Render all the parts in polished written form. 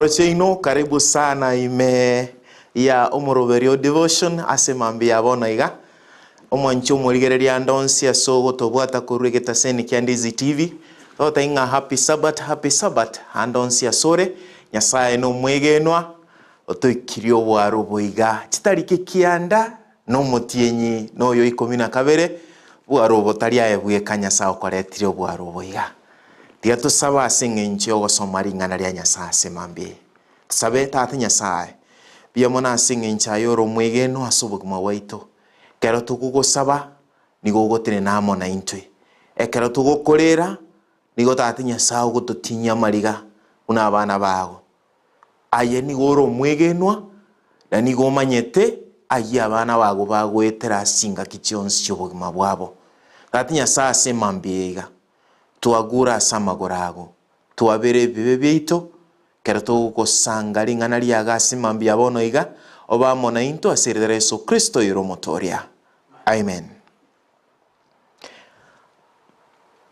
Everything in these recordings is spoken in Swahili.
Rocheino karibu sana ime ya omoroberio devotion asemambia bona iga omwancho murigereria ndonsia so gotobwata kurugeta seni kya Ndizi TV otainga happy Sabbath andonsia sore nyasaye no mwegenwa otoikirio bwaro boiga chitariki kianda no mutienyi no yo 12 bwaro botaria ebweka nyasaye okoretire bwaro boiga Tia tusaba asinge nchio gosomari ngana ria nyasaye asemambie tusabe tata nyasaye bia mona asinge nchayoro mwegeno asubuguma waito kero tugugusaba nigugotire namo na intwe ekero tugukorera nigo tata nyasaye gututinya mariga una abana bago aye nigoro mwegenwa na nigo manyete aye abana bago bagwetera singa kichionsi cyobuguma bwabo tata nyasaye asemambie tuagura samagorago tuabere bibe bito kera tugusanga ringana ria gasimambia bono iga obamo na into asirere Yesu Kristo iromotoria amen.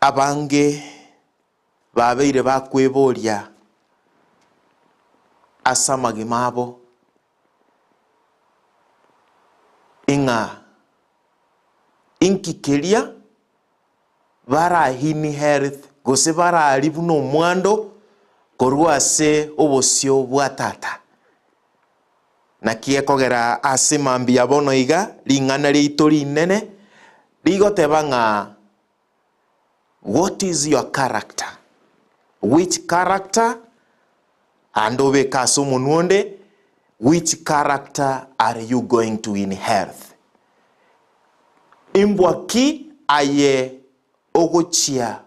Abange babeire bakweboria asamagimabo inga inkikeria bara hini health gose bara alibu no mwando korwa se obosio bwatata na kie kogera asimambia bono iga ringana ritori nene rigotebanga what is your character, which character and obe kasumu nuonde which character are you going to inherit imbwaki aye ogochia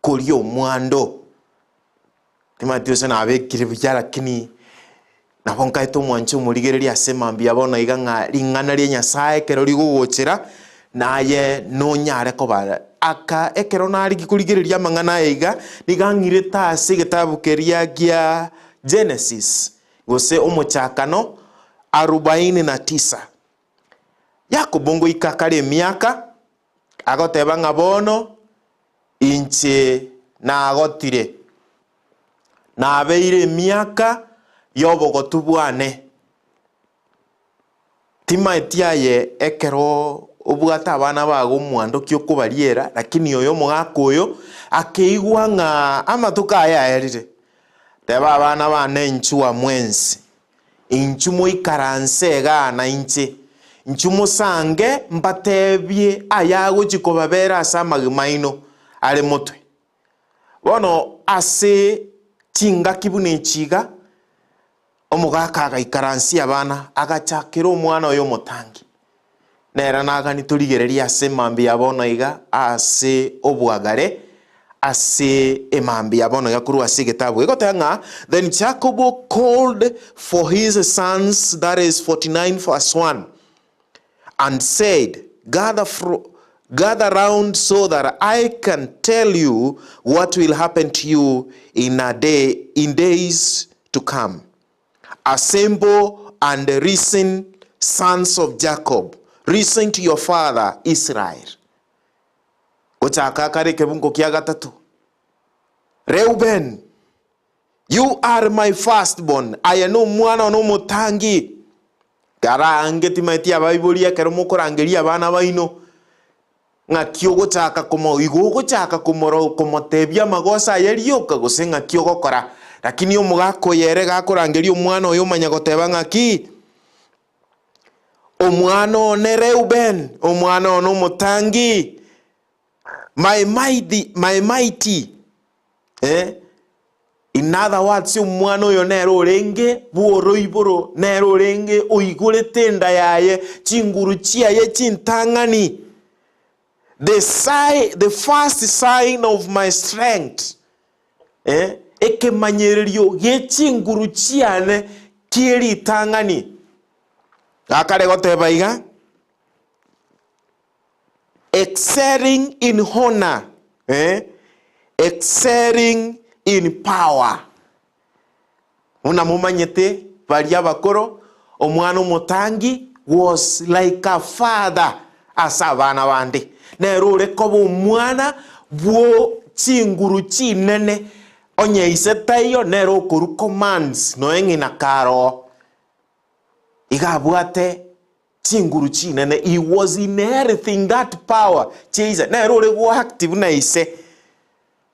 korio mwando Timoteo sana abekire bijara kini na bonka eto mwancho murigereria asemambia bona iganga ringana ria nyasaye kero rigugochera naye no nyare ko bara aka ekero nari gikurigereria mangana iga nigangire ta ase gitabu keria gia Genesis gose omochakano 49 Yakobongo ikakare miaka agoteba ngabono inche na agotire na abeire miaka yobogotubwane timaetiaye ekero obwata abana bago mwando kyo kubariera lakini oyo mogako oyo akeigwa nga amatuka aya erire teba abana bane nchuwa mwensi inchumo ikaranse ga na inche nchumo sange mbatebye ayago chikobabera asamagimaino ale motwe bono ase tinga kibune chiga omugaka agaikaransi abana agachakira omwana oyo motangi nera nagani turigereria ase mambi abona iga ase obwagare ase emambi abona iga kuru ase gitabu igotanga then Jacob called for his sons, that is 49 verse 1, and said, gather round so that I can tell you what will happen to you in days to come. Assemble and listen, sons of Jacob. Listen to your father Israel. Gochaka kare kebungo kia gatatu. Reuben, you are my firstborn. I know mwana no motangi. Gara angeti maitia Bible kero mokorangeria bana baino. Nga kyogo chaka komo igogo chaka komoro komotebia magosa yerioka gosenga kyogo kora lakini omugako yere gakorangeria omwana oyo manyagoteba ngaki omwana ne Reuben omwana no motangi my mighty in other words omwana oyo nero renge buoro iboro nero renge oigure tenda yaye chinguru chiaye chintangani the first sign of my strength eke manyererio gechinguru chiane kieri tangani akare goteba iga excelling in honor excelling in power una mumanyete baria bakoro omwana omotangi was like a father asabana bande nerure kobo mwana bwo chinguru chinene onye isetayo nero kuru commands no engina karo igabwate chinguru chinene. He was inheriting that power chiza nero lego active na ise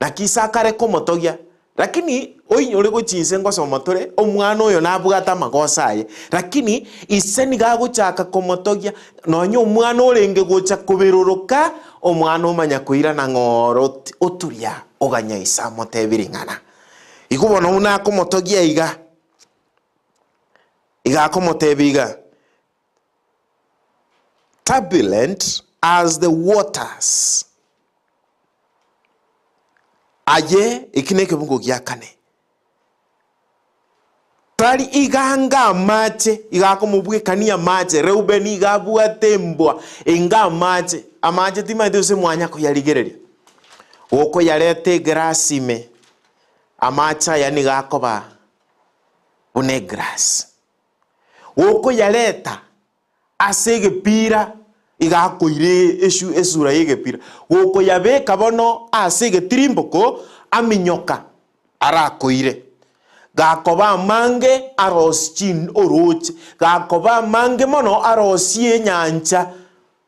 na kisa kare komotogia. Lakini oinyo lego chinse ngosomotore omwana oyo nabwata magosa aye, lakini ise nigago chaka komotogia nonyo omwana olenge gocha kubiruruka omwana omanya kuira na ngoro oturia oganya isa motebiringana ikubona una komotogia iga komotebiga turbulent as the waters. Aye ikineke bungo gyakane tari iganga mache igako mubwekania mache Reuben igabua tembwa inga mache amache tima ndose mwanya ko yarigereria oko yarete grasime amacha yani gakoba une grass oko yareta asege pira igako ire esura yege pira oko yabeka bono asege trimboko aminyoka arakoire gakoba mange aroschin oroche gakoba mange mono arosie nyancha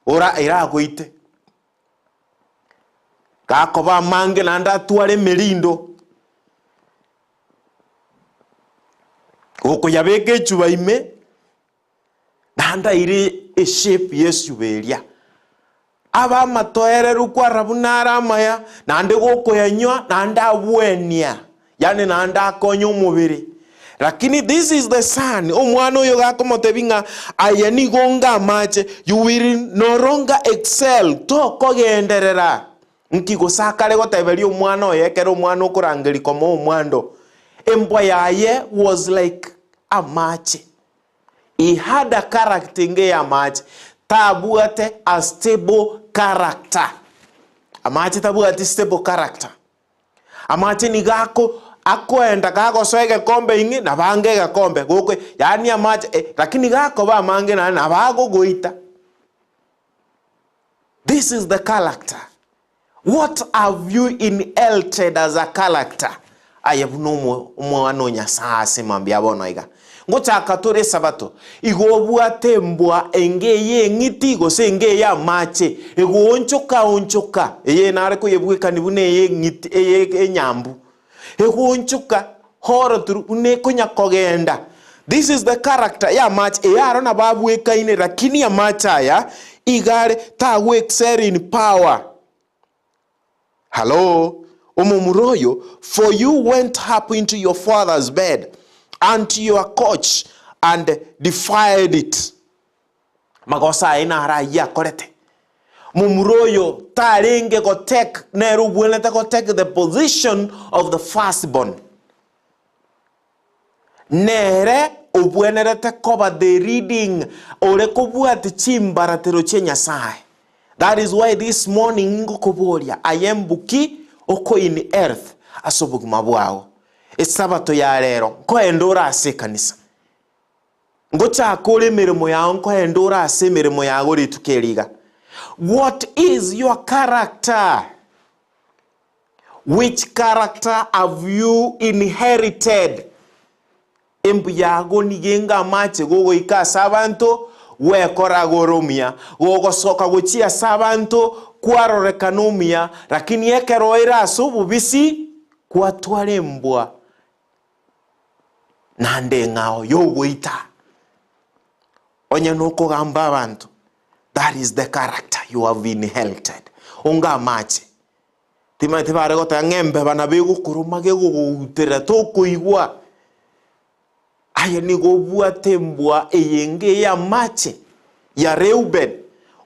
ora iragoite gakoba mange nanda tuare merindo oko yabeke chuba ime nanda ire shape yesu beria aba matoere rukwara bunara maya nande goko yanywa nanda bwenia yani nanda konyo mubiri. Lakini this is the son omwana oyo gakomotebinga ayani gonga mache you will no longer excel to kogenderera nkigo sakale goteberi omwana oyo ekero omwana okorangeri komo omwando embwa yaye was like a mache. He had a character nge ya mache tabuate a stable character. Amache tabuate stable character. Amache ni gako akoenda gago soege kombe ingi na bange ga kombe gokwe yani amache lakini gako ba mange na bago goita. This is the character. What have you inherited as a character? I have no mwana Nyasaye mambia bono iga ngocha katore sabato igobua tembwa engeye ngiti go senge ya mache ego onchoka eye nare ko yebweka nibune ye ngiti eye nyambu ego onchoka horo turu une konya kogenda. This is the character ya mache e arona babweka ine lakini ya macha ya igare ta we excel in power. Hello omumuroyo, for you went up into your father's bed and to your couch and defiled it. Magosa ina haraya korete. Mumuroyo tarenge go take neru bwenete go take the position of the firstborn. Nere obwenerete koba the reading ore kobuat chimbaratero Nyasaye. That is why this morning ngo koboria I am buki oko in earth asobuguma bwao. Esabato ya rero ko endora ase kanisa ngocha kole mirimo ya onko endora ase mirimo ya gori tukeriga. What is your character? Which character have you inherited? Embu yago nigenga mache gogo ikasa abantu we kora goromia gogo soka gochia sabanto kwarore kanomia lakini ekeroira asubu bisi kwatware mbwa nande ngao yogoita onye noko gamba abantu. That is the character you have inherited. Onga mache timate bare gota ngembe bana bego kurumage gugutera toko igwa aya ni gobua tembwa eyenge ya mache ya Reuben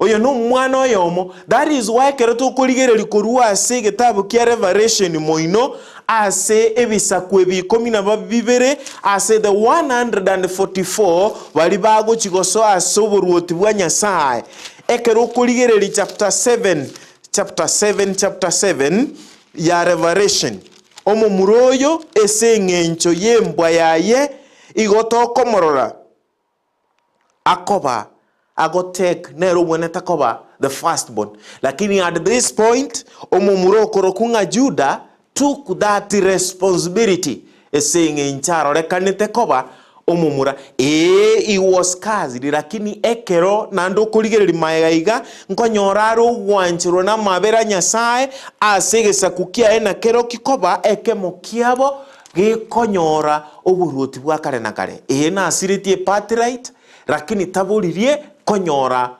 oyo no mwana oyomo. That is why kereto kuligereri korua ase gitabu kia Revelation moino ase ebisakwe bikumi na babibere ase the 144 bali bago chigoso ase oboruoti bwa Nyasaye ekero kuligereri chapter 7 ya Revelation omo muroyo ese ngencho yembwa yaye igotoko morora akoba agotek nero mweneta koba the firstborn. Lakini at this point omumuro korokunga Juda took that responsibility, saying in charo rekanite koba omumura he was kazi lakini ekero nando kuligereri maega nkonyoraro gwanchiro na mabera Nyasaye asegesa kukia ena kero kikoba ekemokiabo gikonyora oburuti bwa kare na kare na asiritie birthright lakini taburirie konyora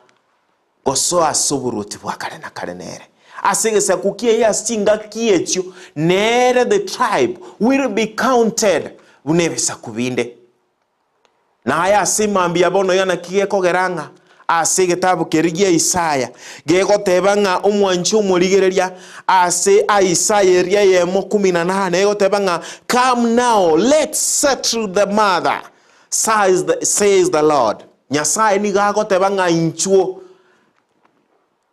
gosoa soburuti bwa kare na kare nere asegesa kukia ya singa kiechyo nere the tribe will be counted bunebesa kubinde na aya simambia bono yana kigeko geranga ase gitabu kerigia Isaya gego tebanga omwanchi omurigereria ase Isaya ria yemo 18 gego tebanga come now let's settle the matter says the Lord Nyasaye ni gago tebanga inchuo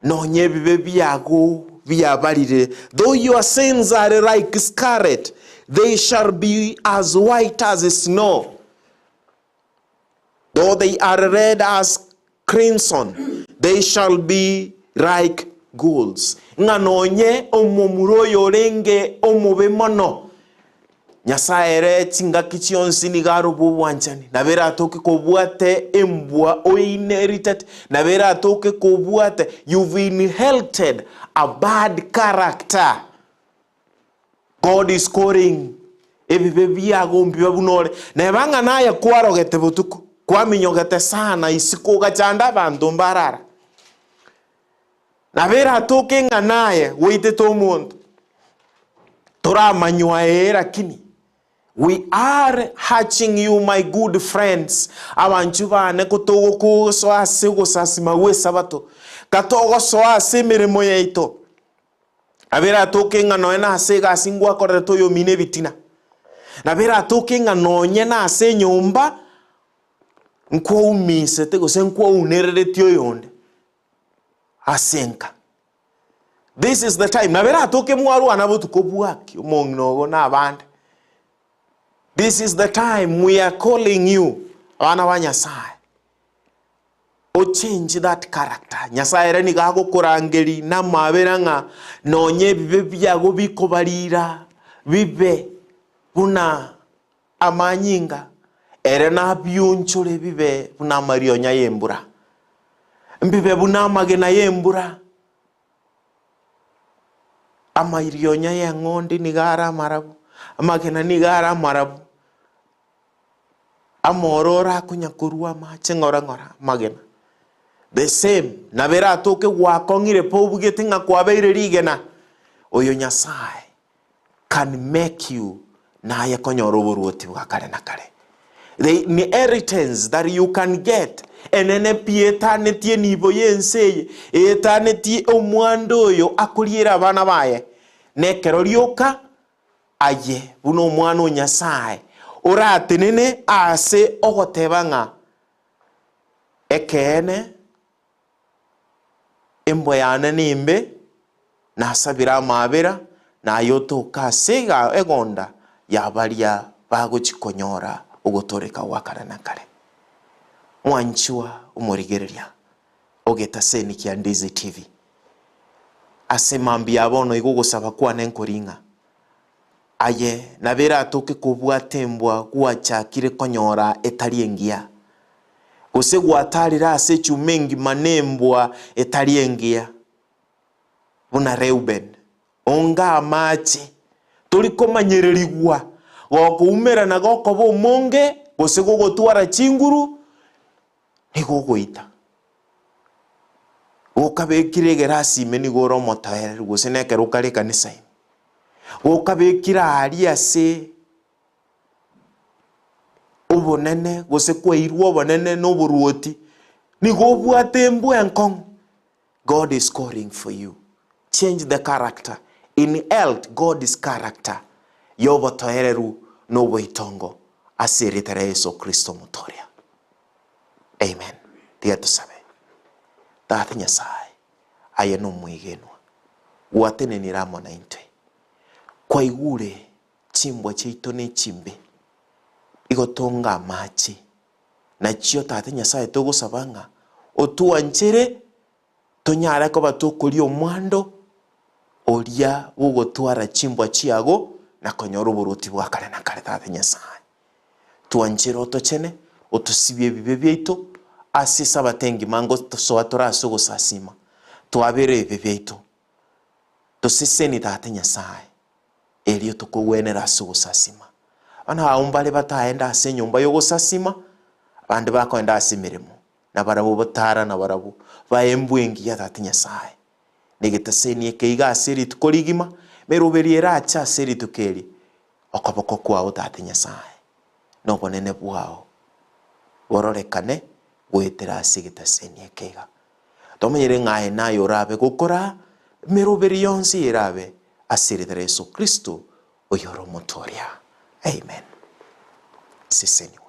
no nyebibe biago biabalire though your sins are like scarlet they shall be as white as snow. Though they are red as crimson, they shall be like golds. Nganonye omomuro yorenge omube mono. Nyasaye re tinga kichionsi ni garo buwanchani. Nabera atoke kobuate embua inherited. Nabera atoke kobuate you've inherited a bad character. God is calling ebibebi agombi babunore. Nebanga naye kwarogete butuko. Kwa minyogete sana isiko gachanda bantu mbarara. Nabera atoke nganaye wite to muntu. Tora manywa lakini we are hatching you my good friends. Abanchuba ne kotogo ko so ase go sasima Bw'Esabato. Katogo so ase mirimo yeito. Nabera atoke ngano na ase gasingwa kore to yo mine bitina. Nabera atoke ngano nyena ase nyumba nkwa umisete gose nkwa unereretio yonde asenka. This is the time nabera atoke mwaru anabutuko bwaki umongnogo na abandi. This is the time we are calling you abana ba Nyasaye o change that character. Nyasaye reni gago kurangeri na mabera nga nonye bibe byago bikobarira bibe buna amanyinga erena byunchore bibe buna marionya yembura mbibe buna magena yembura amarionya ya ngondi nigara marabu amagena nigara marabu amorora kunyakurua machengora ngora magena the same nabera atoke wakongire pobugete nga kwabeire rigena oyo Nyasaye can make you na yakonyoro buruti bwakare na kare. The inheritance that you can get enene pieta netie nibo yenseye etaneti omwando yo akulira bana baye nekero lyoka aye buno omwana Nyasaye orate nene ase ogotebanga ekene emboyane nimbe nasabira mabera na yotoka sega egonda yabalia bagochikonyora ugotoreka wakara na kare. Mwanchua umurigereria ogeta seni kia Ndizi TV asemambia abono igugusaba kwa nenkoringa aye nabera atoke kubwatembwa kuachakire konyora etaliengia gose gwatarira ase chumengi manembwa etaliengia buna Reuben onga amachi tuliko manyererigwa gokumera na goko bomonge gose gogotwara chinguru nigogoita ukabekire gerasi meni goro motaere gose nekero kare kanisa ukabekira ari ase obonene gose kwairwo bonene no buruoti nigobwate enkong. God is calling for you. Change the character. In health, God is character. Yobo toereru no boitongo asiritere Yesu Kristo mutoria. Amen. Tia tusabe. Tata Nyasaye aye no mwigenwa. Watene ni ramo na inte. Kwa igure chimbwa cheito ne chimbe. Igotonga machi. Na chio tata Nyasaye togo sabanga. Otuwa nchere tonyara ko batukuri omwando oria ugotwara chimbwa chiago na konyora oboruti bwa kare na kare Tate Nyasaye. Twanchire otochene otusibie bibe byaitu ase sabatengi mango tosoa torase ogosasima twabere bibe byaitu toseseni Tate Nyasaye erio tukogwenera ase ogosasima. Bana aumbale bataenda ase nyumba y'ogosasima bande bakoenda ase emirimo na barabo botara na barabo baembwengi ya Tate Nyasaye negetaseni ekeiga ase rituko rigima meroberi eracha ase rituko eri okoboko kwao Tate Nyasaye nobonene bwao bororekane gwetera ase getaseni ekeiga tomenyere ng'ae nayo orabe gokora meroberi yonsi erabe ase ritera Yesu Kristo oyoro motoria. Amen. Siseni.